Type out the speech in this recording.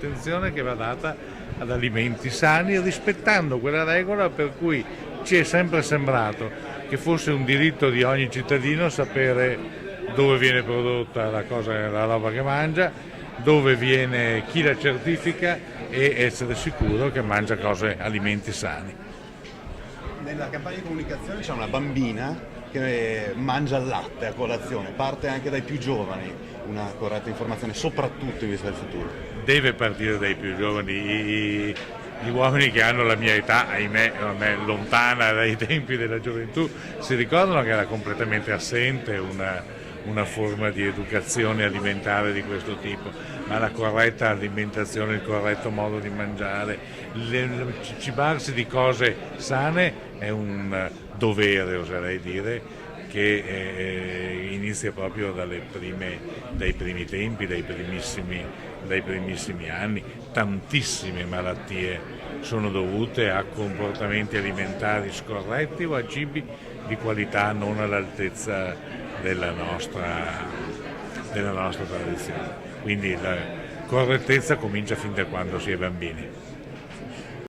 l'attenzione che va data ad alimenti sani, rispettando quella regola per cui ci è sempre sembrato che fosse un diritto di ogni cittadino sapere dove viene prodotta la roba che mangia, dove viene, chi la certifica e essere sicuro che mangia alimenti sani. Nella campagna di comunicazione c'è una bambina che mangia il latte a colazione, parte anche dai più giovani una corretta informazione, soprattutto in vista del futuro. Deve partire dai più giovani, gli uomini che hanno la mia età, ahimè, non è lontana dai tempi della gioventù, si ricordano che era completamente assente una forma di educazione alimentare di questo tipo, ma la corretta alimentazione, il corretto modo di mangiare, cibarsi di cose sane è un dovere, oserei dire, che inizia proprio dai primi tempi, dai primissimi anni. Tantissime malattie sono dovute a comportamenti alimentari scorretti o a cibi di qualità non all'altezza della nostra tradizione. Quindi la correttezza comincia fin da quando si è bambini.